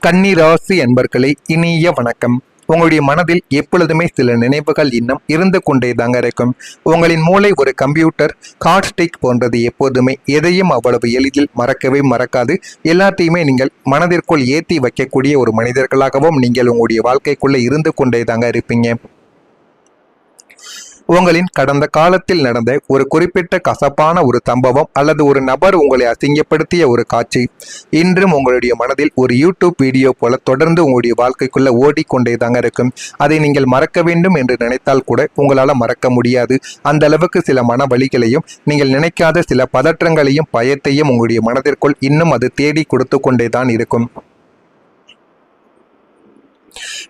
கன்னி ராசி அன்பர்களே, இனிய வணக்கம். உங்களுடைய மனதில் எப்பொழுதுமே சில நினைவுகள் இன்னும் இருந்து கொண்டே தாங்க இருக்கும். உங்களின் மூளை ஒரு கம்ப்யூட்டர் ஹார்ட் போன்றது. எப்போதுமே எதையும் அவ்வளவு எளிதில் மறக்கவே மறக்காது. எல்லாத்தையுமே நீங்கள் மனதிற்குள் ஏற்றி வைக்கக்கூடிய ஒரு மனிதர்களாகவும் நீங்கள் உங்களுடைய வாழ்க்கைக்குள்ள இருந்து கொண்டே தாங்க இருப்பீங்க. உங்களின் கடந்த காலத்தில் நடந்த ஒரு குறிப்பிட்ட கசப்பான ஒரு சம்பவம் அல்லது ஒரு நபர் உங்களை அசிங்கப்படுத்திய ஒரு காட்சி இன்றும் உங்களுடைய மனதில் ஒரு யூடியூப் வீடியோ போல தொடர்ந்து உங்களுடைய வாழ்க்கைக்குள்ள ஓடிக்கொண்டே தாங்க இருக்கும். அதை நீங்கள் மறக்க வேண்டும் என்று நினைத்தால் கூட உங்களால் மறக்க முடியாது. அந்த அளவுக்கு சில மன வலிகளையும் நீங்கள் நினைக்காத சில பதற்றங்களையும் பயத்தையும் உங்களுடைய மனதிற்குள் இன்னும் அது தேடி கொடுத்து கொண்டே தான் இருக்கும்.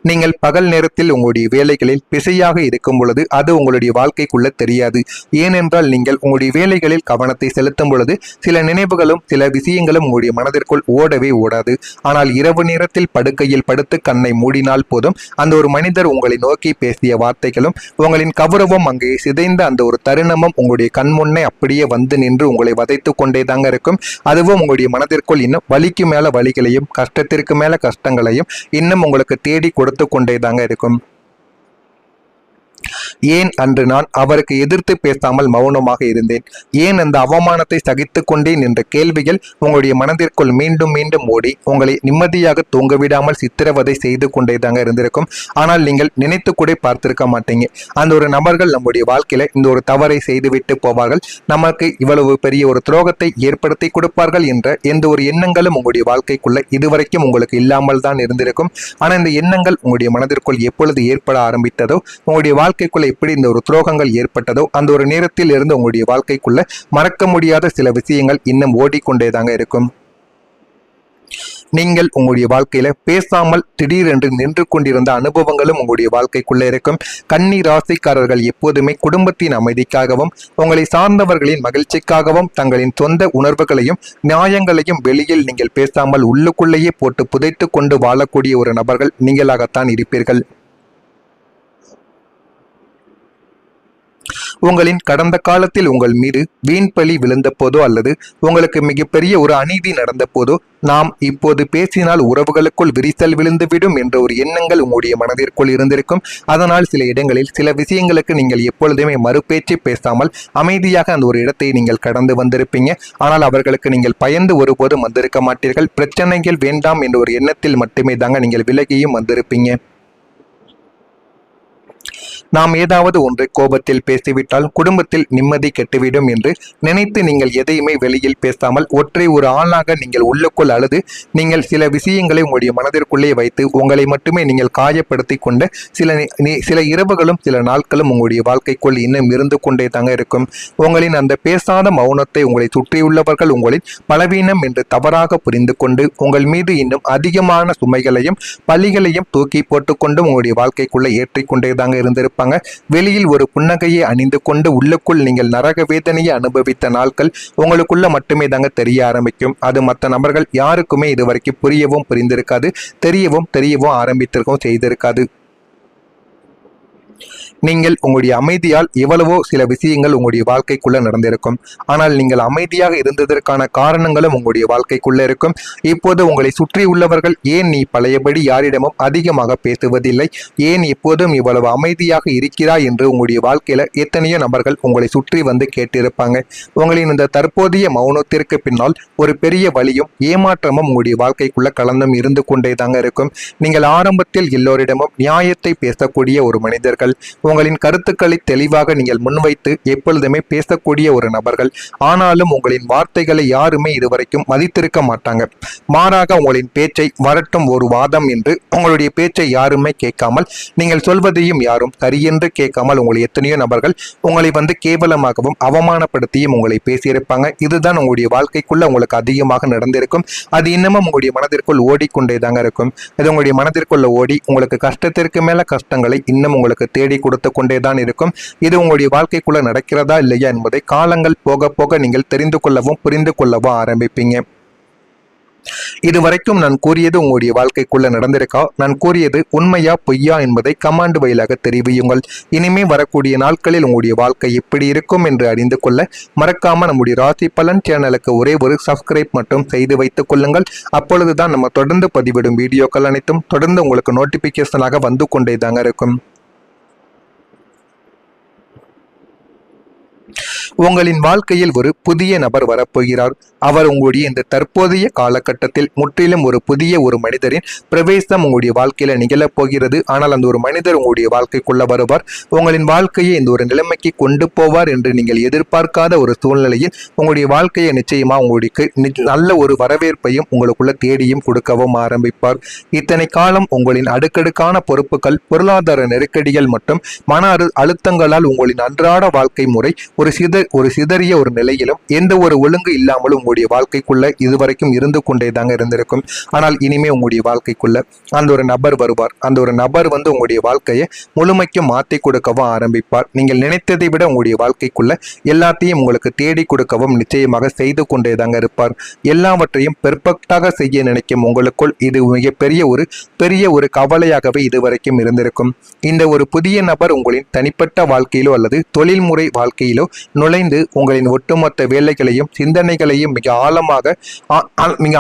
நீங்கள் பகல் நேரத்தில் உங்களுடைய வேலைகளில் பிஸியாக இருக்கும் பொழுது அது உங்களுடைய வாழ்க்கைக்குள்ள தெரியாது. ஏனென்றால் நீங்கள் உங்களுடைய வேலைகளில் கவனத்தை செலுத்தும் பொழுது சில நினைவுகளும் சில விஷயங்களும் உங்களுடைய மனதிற்குள் ஓடவே ஓடாது. ஆனால் இரவு நேரத்தில் படுக்கையில் படுத்து கண்ணை மூடினால் போதும் அந்த ஒரு மனிதர் உங்களை நோக்கி பேசிய வார்த்தைகளும் உங்களின் கௌரவம் அங்கே சிதைந்த அந்த ஒரு தருணமும் உங்களுடைய கண் முன்னே அப்படியே வந்து நின்று உங்களை வதைத்து கொண்டே தாங்க இருக்கும். அதுவும் உங்களுடைய மனதிற்குள் இன்னும் வலிக்கு மேல வலிகளையும் கஷ்டத்திற்கு மேல கஷ்டங்களையும் இன்னும் உங்களுக்கு தேடி கொடுத்து கொண்டே தாங்க இருக்கும். ஏன் அன்று நான் அவருக்கு எதிர்த்து பேசாமல் மௌனமாக இருந்தேன்? ஏன் அந்த அவமானத்தை சகித்து கொண்டேன் என்ற கேள்விகள் உங்களுடைய மனதிற்குள் மீண்டும் மீண்டும் ஓடி உங்களை நிம்மதியாக தூங்க விடாமல் சித்திரவதை செய்து கொண்டே தாங்க இருந்திருக்கும். ஆனால் நீங்கள் நினைத்து கூட பார்த்திருக்க மாட்டீங்க. அந்த ஒரு நபர்கள் நம்முடைய வாழ்க்கையில இந்த ஒரு தவறை செய்துவிட்டு போவார்கள், நமக்கு இவ்வளவு பெரிய ஒரு துரோகத்தை ஏற்படுத்தி கொடுப்பார்கள் என்ற எந்த ஒரு எண்ணங்களும் உங்களுடைய வாழ்க்கைக்குள்ள இதுவரைக்கும் உங்களுக்கு இல்லாமல் தான் இருந்திருக்கும். ஆனால் இந்த எண்ணங்கள் உங்களுடைய மனதிற்குள் எப்பொழுது ஏற்பட ஆரம்பித்ததோ, உங்களுடைய வாழ்க்கைக்குள்ள எப்படி இந்த ஒரு துரோகங்கள் ஏற்பட்டதோ அந்த ஒரு நேரத்தில் இருந்து உங்களுடைய வாழ்க்கைக்குள்ள மறக்க முடியாத சில விஷயங்கள் இன்னும் ஓடிக்கொண்டேதாங்க இருக்கும். நீங்கள் உங்களுடைய வாழ்க்கையில பேசாமல் திடீரென்று நின்று கொண்டிருந்த அனுபவங்களும் உங்களுடைய வாழ்க்கைக்குள்ள இருக்கும். கன்னி ராசிக்காரர்கள் எப்போதுமே குடும்பத்தின் அமைதிக்காகவும் உங்களை சார்ந்தவர்களின் மகிழ்ச்சிக்காகவும் தங்களின் சொந்த உணர்வுகளையும் நியாயங்களையும் வெளியில் நீங்கள் பேசாமல் உள்ளுக்குள்ளேயே போட்டு புதைத்து கொண்டு வாழக்கூடிய ஒரு நபர்கள் நீங்களாகத்தான் இருப்பீர்கள். உங்களின் கடந்த காலத்தில் உங்கள் மீது வீண் பழி விழுந்த போதோ அல்லது உங்களுக்கு மிகப்பெரிய ஒரு அநீதி நடந்த போதோ நாம் இப்போது பேசினால் உறவுகளுக்குள் விரிசல் விழுந்துவிடும் என்ற ஒரு எண்ணங்கள் உங்களுடைய மனதிற்குள் இருந்திருக்கும். அதனால் சில இடங்களில் சில விஷயங்களுக்கு நீங்கள் எப்பொழுதுமே மறுபேச்சு பேசாமல் அமைதியாக அந்த ஒரு இடத்தை நீங்கள் கடந்து வந்திருப்பீங்க. ஆனால் அவர்களுக்கு நீங்கள் பயந்து ஒருபோதும் வந்திருக்க மாட்டீர்கள். பிரச்சனைகள் வேண்டாம் என்ற ஒரு எண்ணத்தில் மட்டுமே தாங்க நீங்கள் விலகியும் வந்திருப்பீங்க. நாம் ஏதாவது ஒன்றை கோபத்தில் பேசிவிட்டால் குடும்பத்தில் நிம்மதி கெட்டுவிடும் என்று நினைத்து நீங்கள் எதையுமே வெளியில் பேசாமல் ஒற்றை ஒரு ஆளாக நீங்கள் உள்ளுக்குள் அழுது நீங்கள் சில விஷயங்களை உங்களுடைய மனதிற்குள்ளே வைத்து உங்களை மட்டுமே நீங்கள் காயப்படுத்தி கொண்டு சில இரவுகளும் சில நாட்களும் உங்களுடைய வாழ்க்கைக்குள் இன்னும் இருந்து கொண்டே தாங்க இருக்கும். உங்களின் அந்த பேசாத மௌனத்தை உங்களை சுற்றியுள்ளவர்கள் உங்களின் பலவீனம் என்று தவறாக புரிந்து கொண்டு உங்கள் மீது இன்னும் அதிகமான சுமைகளையும் பழிகளையும் தூக்கி போட்டுக்கொண்டும் உங்களுடைய வாழ்க்கைக்குள்ள ஏற்றிக்கொண்டே தாங்க இருந்திருப்பாங்க. வெளியில் ஒரு புன்னகையை அணிந்து கொண்டு உள்ளுக்குள் நீங்கள் நரக வேதனையை அனுபவித்த நாட்கள் உங்களுக்குள்ள மட்டுமே தாங்க தெரிய ஆரம்பிக்கும். அது மற்ற நபர்கள் யாருக்குமே இதுவரைக்கும் புரிந்திருக்காது, தெரியவும் ஆரம்பித்திருக்கவும் செய்திருக்காது. நீங்கள் உங்களுடைய அமைதியால் எவ்வளவோ சில விஷயங்கள் உங்களுடைய வாழ்க்கைக்குள்ள நடந்திருக்கும். ஆனால் நீங்கள் அமைதியாக இருந்ததற்கான காரணங்களும் உங்களுடைய வாழ்க்கைக்குள்ள இருக்கும். இப்போது உங்களை சுற்றி உள்ளவர்கள் ஏன் நீ பழையபடி யாரிடமும் அதிகமாக பேசுவதில்லை, ஏன் எப்போதும் இவ்வளவு அமைதியாக இருக்கிறாய் என்று உங்களுடைய வாழ்க்கையில எத்தனையோ நபர்கள் உங்களை சுற்றி வந்து கேட்டிருப்பாங்க. உங்களின் இந்த தற்போதைய மௌனத்திற்கு பின்னால் ஒரு பெரிய வலியும் ஏமாற்றமும் உங்களுடைய வாழ்க்கைக்குள்ள கலந்தும் இருந்து கொண்டே தாங்க இருக்கும். நீங்கள் ஆரம்பத்தில் எல்லோரிடமும் நியாயத்தை பேசக்கூடிய ஒரு மனிதர்கள், உங்களின் கருத்துக்களை தெளிவாக நீங்கள் முன்வைத்து எப்பொழுதுமே பேசக்கூடிய ஒரு நபர்கள். ஆனாலும் உங்களின் வார்த்தைகளை யாருமே இதுவரைக்கும் மதித்திருக்க மாட்டாங்க. மாறாக உங்களின் பேச்சை வரட்டும் ஒரு வாதம் என்று உங்களுடைய பேச்சை யாருமே கேட்காமல் நீங்கள் சொல்வதையும் யாரும் சரியென்று கேட்காமல் உங்களை எத்தனையோ நபர்கள் உங்களை வந்து கேவலமாகவும் அவமானப்படுத்தியும் உங்களை பேசியிருப்பாங்க. இதுதான் உங்களுடைய வாழ்க்கைக்குள்ள உங்களுக்கு அதிகமாக நடந்திருக்கும். அது இன்னமும் உங்களுடைய மனதிற்குள் ஓடிக்கொண்டே தாங்க இருக்கும். இது உங்களுடைய மனதிற்குள்ள ஓடி உங்களுக்கு கஷ்டத்திற்கு மேல கஷ்டங்களை இன்னும் உங்களுக்கு தேடி கொடுத்து கொண்டேதான் இருக்கும். இது உங்களுடைய வாழ்க்கைக்குள்ள நடக்கிறதா இல்லையா என்பதை காலங்கள் போக போக நீங்கள் தெரிந்து கொள்ளவும் புரிந்து கொள்ளவும் ஆரம்பிப்பீங்க. இதுவரைக்கும் நான் கூறியது உங்களுடைய வாழ்க்கைக்குள்ள நடந்திருக்கா? நான் கூறியது உண்மையா பொய்யா என்பதை கமாண்ட் வழியாக தெரிவியுங்கள். இனிமே வரக்கூடிய நாட்களில் உங்களுடைய வாழ்க்கை எப்படி இருக்கும் என்று அறிந்து கொள்ள மறக்காம நம்முடைய ராசி பலன் சேனலுக்கு ஒரே ஒரு சப்ஸ்கிரைப் மட்டும் செய்து வைத்துக் கொள்ளுங்கள். அப்பொழுதுதான் நம்ம தொடர்ந்து பதிவிடும் வீடியோக்கள் அனைத்தும் தொடர்ந்து உங்களுக்கு நோட்டிபிகேஷனாக வந்து கொண்டே தாங்க இருக்கும். உங்களின் வாழ்க்கையில் ஒரு புதிய நபர் வரப்போகிறார். அவர் உங்களுடைய இந்த தற்போதைய காலகட்டத்தில் முற்றிலும் ஒரு புதிய ஒரு மனிதரின் பிரவேசம் உங்களுடைய வாழ்க்கையில நிகழப் போகிறது. ஆனால் அந்த ஒரு மனிதர் உங்களுடைய வாழ்க்கைக்குள்ள வருவார். உங்களின் வாழ்க்கையை இந்த ஒரு நிலைமைக்கு கொண்டு போவார் என்று நீங்கள் எதிர்பார்க்காத ஒரு சூழ்நிலையில் உங்களுடைய வாழ்க்கையை நிச்சயமா உங்களுக்கு நல்ல ஒரு வரவேற்பையும் உங்களுக்குள்ள தேடியும் கொடுக்கவும் ஆரம்பிப்பார். இத்தனை காலம் உங்களின் அடுக்கடுக்கான பொறுப்புகள், பொருளாதார நெருக்கடிகள் மற்றும் மன அழுத்தங்களால் உங்களின் அன்றாட வாழ்க்கை முறை ஒரு சிதறிய ஒரு நிலையிலும் எந்த ஒரு ஒழுங்கு இல்லாமலும் உங்களுடைய வாழ்க்கைக்குள்ள இதுவரைக்கும் இருந்து கொண்டே தாங்க இருந்திருக்கும். ஆனால் இனிமே உங்களுடைய வாழ்க்கைக்குள்ள அந்த ஒரு நபர் வருவார். அந்த ஒரு நபர் உங்களுடைய வாழ்க்கையை முழுமைக்கும் மாற்றி கொடுக்கவும் ஆரம்பிப்பார். நீங்கள் நினைத்ததை விட உங்களுடைய வாழ்க்கைக்குள்ள எல்லாத்தையும் உங்களுக்கு தேடி கொடுக்கவும் நிச்சயமாக செய்து கொண்டே தாங்க இருப்பார். எல்லாவற்றையும் பெர்ஃபெக்டாக செய்ய நினைக்கும் உங்களுக்குள் இது பெரிய ஒரு கவலையாகவே இதுவரைக்கும் இருந்திருக்கும். இந்த ஒரு புதிய நபர் உங்களின் தனிப்பட்ட வாழ்க்கையிலோ அல்லது தொழில்முறை வாழ்க்கையிலோ நுழைந்து உங்களின் ஒட்டுமொத்த வேலைகளையும் சிந்தனைகளையும் மிக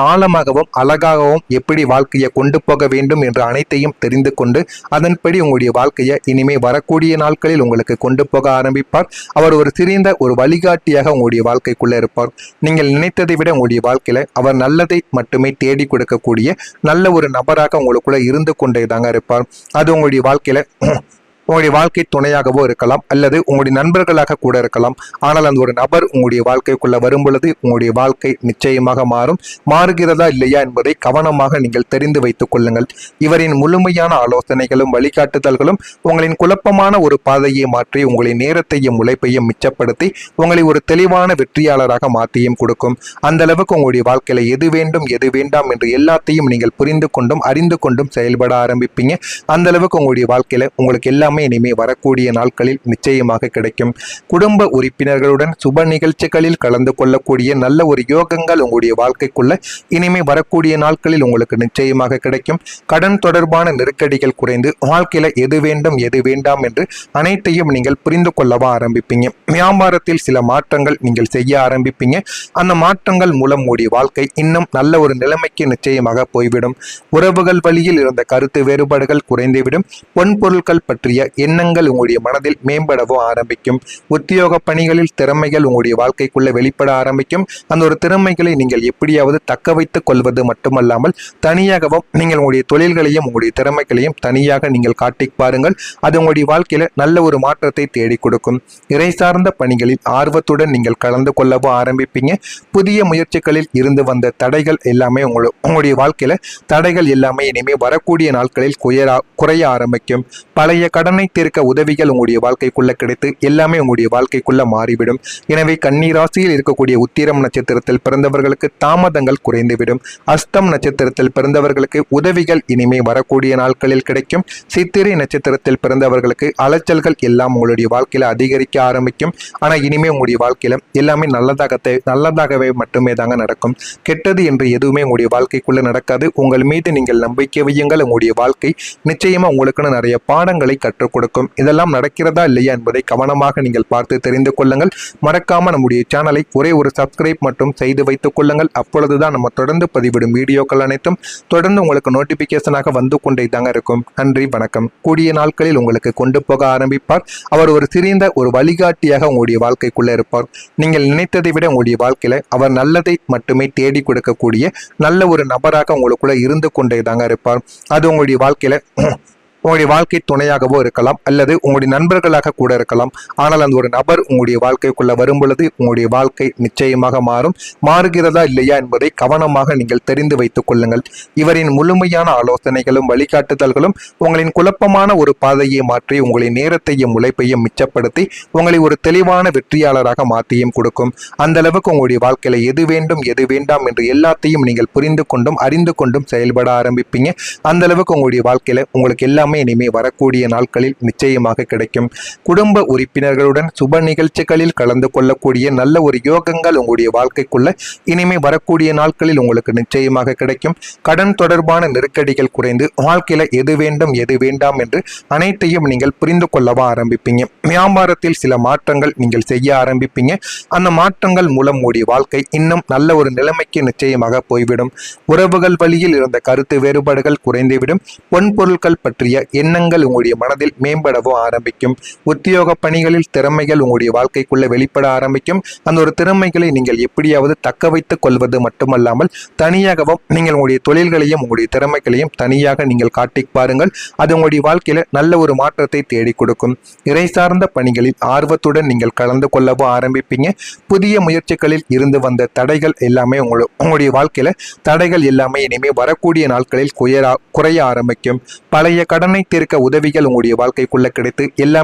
ஆழமாகவும் அழகாகவும் எப்படி வாழ்க்கையை கொண்டு போக வேண்டும் என்ற அனைத்தையும் தெரிந்து கொண்டு அதன்படி உங்களுடைய வாழ்க்கையை இனிமே வரக்கூடிய நாட்களில் உங்களுக்கு கொண்டு போக ஆரம்பிப்பார். அவர் ஒரு சிறந்த ஒரு வழிகாட்டியாக உங்களுடைய வாழ்க்கைக்குள்ள இருப்பார். நீங்கள் நினைத்ததை விட உங்களுடைய வாழ்க்கையில அவர் நல்லதை மட்டுமே தேடி கொடுக்கக்கூடிய நல்ல ஒரு நபராக உங்களுக்குள்ள இருந்து கொண்டே தாங்க இருப்பார். அது உங்களுடைய வாழ்க்கையில உங்களுடைய வாழ்க்கை துணையாகவோ இருக்கலாம் அல்லது உங்களுடைய நண்பர்களாக கூட இருக்கலாம். ஆனால் அந்த ஒரு நபர் உங்களுடைய வாழ்க்கைக்குள்ள வரும் பொழுது உங்களுடைய வாழ்க்கை நிச்சயமாக மாறுகிறதா இல்லையா என்பதை கவனமாக நீங்கள் தெரிந்து வைத்துக் கொள்ளுங்கள். இவரின் முழுமையான ஆலோசனைகளும் வழிகாட்டுதல்களும் உங்களின் குழப்பமான ஒரு பாதையை மாற்றி உங்களின் நேரத்தையும் உழைப்பையும் மிச்சப்படுத்தி உங்களை ஒரு தெளிவான வெற்றியாளராக மாற்றியும் கொடுக்கும். அந்த அளவுக்கு உங்களுடைய வாழ்க்கையில எது வேண்டும் எது வேண்டாம் என்று எல்லாத்தையும் நீங்கள் புரிந்து கொண்டும் அறிந்து கொண்டும் செயல்பட ஆரம்பிப்பீங்க. அந்த அளவுக்கு உங்களுடைய வாழ்க்கையில உங்களுக்கு எல்லாமே இனிமே வரக்கூடிய நாட்களில் நிச்சயமாக கிடைக்கும். குடும்ப உறுப்பினர்களுடன் சுப நிகழ்ச்சிகளில் கலந்து கொள்ளக்கூடிய நல்ல ஒரு யோகங்கள் உங்களுடைய வாழ்க்கைக்குள்ள இனிமே வரக்கூடிய நாட்களில் உங்களுக்கு நிச்சயமாக கிடைக்கும். கடன் தொடர்பான நெருக்கடிகள் குறைந்து வாழ்க்கையில எது வேண்டும் எது வேண்டாம் என்று அனைத்தையும் நீங்கள் புரிந்து கொள்ளவா ஆரம்பிப்பீங்க. வியாபாரத்தில் சில மாற்றங்கள் நீங்கள் செய்ய ஆரம்பிப்பீங்க. அந்த மாற்றங்கள் மூலம் உங்களுடைய வாழ்க்கை இன்னும் நல்ல ஒரு நிலைமைக்கு நிச்சயமாக போய்விடும். உறவுகள் வழியில் இருந்த கருத்து வேறுபாடுகள் குறைந்துவிடும். பொன்பொருட்கள் பற்றிய எண்ணங்கள் உங்களுடைய மனதில் மேம்படவும் ஆரம்பிக்கும். உத்தியோக பணிகளில் திறமைகள் உங்களுடைய வாழ்க்கைக்குள்ள வெளிப்பட ஆரம்பிக்கும். அந்த ஒரு திறமைகளை நீங்கள் எப்படியாவது தக்க வைத்துக் கொள்வது மட்டுமல்லாமல் தனியாகவும் நீங்கள் உங்களுடைய தொழில்களையும் உங்களுடைய திறமைகளையும் தனியாக நீங்கள் காட்டி பாருங்கள். அது உங்களுடைய வாழ்க்கையில நல்ல ஒரு மாற்றத்தை தேடி கொடுக்கும். இறை சார்ந்த பணிகளில் ஆர்வத்துடன் நீங்கள் கலந்து கொள்ளவும் ஆரம்பிப்பீங்க. புதிய முயற்சிகளில் இருந்து வந்த தடைகள் எல்லாமே உங்களுடைய வாழ்க்கையில தடைகள் எல்லாமே இனிமே வரக்கூடிய நாட்களில் குறைய ஆரம்பிக்கும். பழைய கடனை தீர்க்க உதவிகள் உங்களுடைய வாழ்க்கைக்குள்ள கிடைத்து எல்லாமே உங்களுடைய வாழ்க்கைக்குள்ள மாறிவிடும். எனவே கன்னிராசியில் இருக்கக்கூடிய உத்திரம் நட்சத்திரத்தில் பிறந்தவர்களுக்கு தாமதங்கள் குறைந்துவிடும். அஸ்தம் நட்சத்திரத்தில் பிறந்தவர்களுக்கு உதவிகள் இனிமே வரக்கூடிய நாட்களில் கிடைக்கும். சித்திரை நட்சத்திரத்தில் பிறந்தவர்களுக்கு அலைச்சல்கள் எல்லாம் உங்களுடைய வாழ்க்கையில அதிகரிக்க ஆரம்பிக்கும். ஆனா இனிமே உங்களுடைய வாழ்க்கையில எல்லாமே நல்லதாகவே மட்டுமே தாங்க நடக்கும். கெட்டது என்று எதுவுமே உங்களுடைய வாழ்க்கைக்குள்ள நடக்காது. உங்கள் மீது நீங்கள் நம்பிக்கை வையுங்கள். உங்களுடைய வாழ்க்கை நிச்சயமா உங்களுக்குன்னு நிறைய பாடங்களை கற்றுக் கொடுக்கும். இதெல்லாம் நடக்கிறதா இல்லையா என்பதை கவனமாக நீங்கள் பார்த்து தெரிந்து கொள்ளுங்கள். மறக்காம நம்முடைய சேனலை ஒரே ஒரு சப்ஸ்கிரைப் மட்டும் செய்து வைத்துக் கொள்ளுங்கள். அப்பொழுதுதான் நம்ம தொடர்ந்து பதிவிடும் வீடியோக்கள் அனைத்தும் தொடர்ந்து உங்களுக்கு நோட்டிபிகேஷனாக வந்து கொண்டே தாங்க இருக்கும். நன்றி, வணக்கம். கூடிய நாட்களில் உங்களுக்கு கொண்டு போக ஆரம்பிப்பார். அவர் ஒரு சிறந்த ஒரு வழிகாட்டியாக உங்களுடைய வாழ்க்கைக்குள்ள இருப்பார். நீங்கள் நினைத்ததை விட உங்களுடைய வாழ்க்கையில அவர் நல்லதை மட்டுமே தேடி கொடுக்கக்கூடிய நல்ல ஒரு நபராக உங்களுக்குள்ள இருந்து கொண்டே தாங்க இருப்பார். அது உங்களுடைய வாழ்க்கையில உங்களுடைய வாழ்க்கை துணையாகவோ இருக்கலாம் அல்லது உங்களுடைய நண்பர்களாக கூட இருக்கலாம். ஆனால் அந்த ஒரு நபர் உங்களுடைய வாழ்க்கைக்குள்ள வரும் பொழுது உங்களுடைய வாழ்க்கை நிச்சயமாக மாறுகிறதா இல்லையா என்பதை கவனமாக நீங்கள் தெரிந்து வைத்துக் கொள்ளுங்கள். இவரின் முழுமையான ஆலோசனைகளும் வழிகாட்டுதல்களும் உங்களின் குழப்பமான ஒரு பாதையை மாற்றி உங்களின் நேரத்தையும் உழைப்பையும் மிச்சப்படுத்தி உங்களை ஒரு தெளிவான வெற்றியாளராக மாற்றியும் கொடுக்கும். அந்த அளவுக்கு உங்களுடைய வாழ்க்கையில எது வேண்டும் எது வேண்டாம் என்று எல்லாத்தையும் நீங்கள் புரிந்து கொண்டும் அறிந்து கொண்டும் செயல்பட ஆரம்பிப்பீங்க. அந்த அளவுக்கு உங்களுடைய வாழ்க்கையில உங்களுக்கு எல்லாம் எல்லாமே இனிமே வரக்கூடிய நாட்களில் நிச்சயமாக கிடைக்கும். குடும்ப உறுப்பினர்களுடன் சுப நிகழ்ச்சிகளில் கலந்து கொள்ளக்கூடிய நல்ல ஒரு யோகங்கள் உங்களுடைய வாழ்க்கைக்குள்ள இனிமே வரக்கூடிய நாட்களில் உங்களுக்கு நிச்சயமாக கிடைக்கும். கடன் தொடர்பான நெருக்கடிகள் குறைந்து வாழ்க்கையில எது வேண்டும் எது வேண்டாம் என்று அனைத்தையும் நீங்கள் புரிந்து கொள்ளவா ஆரம்பிப்பீங்க. வியாபாரத்தில் சில மாற்றங்கள் நீங்கள் செய்ய ஆரம்பிப்பீங்க. அந்த மாற்றங்கள் மூலம் உங்களுடைய வாழ்க்கை இன்னும் நல்ல ஒரு நிலைமைக்கு நிச்சயமாக போய்விடும். உறவுகள் வழியில் இருந்த கருத்து வேறுபாடுகள் குறைந்துவிடும். பொன்பொருட்கள் பற்றிய எண்ணங்கள் உங்களுடைய மனதில் மேம்படவோ ஆரம்பிக்கும். உத்தியோக பணிகளில் திறமைகள் உங்களுடைய வாழ்க்கைக்குள்ள வெளிப்பட ஆரம்பிக்கும். அந்த ஒரு திறமைகளை நீங்கள் எப்படியாவது தக்க வைத்துக் கொள்வது மட்டுமல்லாமல் தனியாகவும் நீங்கள் உங்களுடைய தொழில்களையும் உங்களுடைய திறமைகளையும் தனியாக நீங்கள் காட்டி பாருங்கள். அது உங்களுடைய வாழ்க்கையில நல்ல ஒரு மாற்றத்தை தேடி கொடுக்கும். இறை சார்ந்த பணிகளில் ஆர்வத்துடன் நீங்கள் கலந்து கொள்ளவோ ஆரம்பிப்பீங்க. புதிய முயற்சிகளில் இருந்து வந்த தடைகள் எல்லாமே உங்களுடைய வாழ்க்கையில தடைகள் எல்லாமே இனிமே வரக்கூடிய நாட்களில் குறைய ஆரம்பிக்கும். பழைய கடனை தீர்க்க உதவிகள் உங்களுடைய வாழ்க்கைக்குள்ள கிடைத்து எல்லா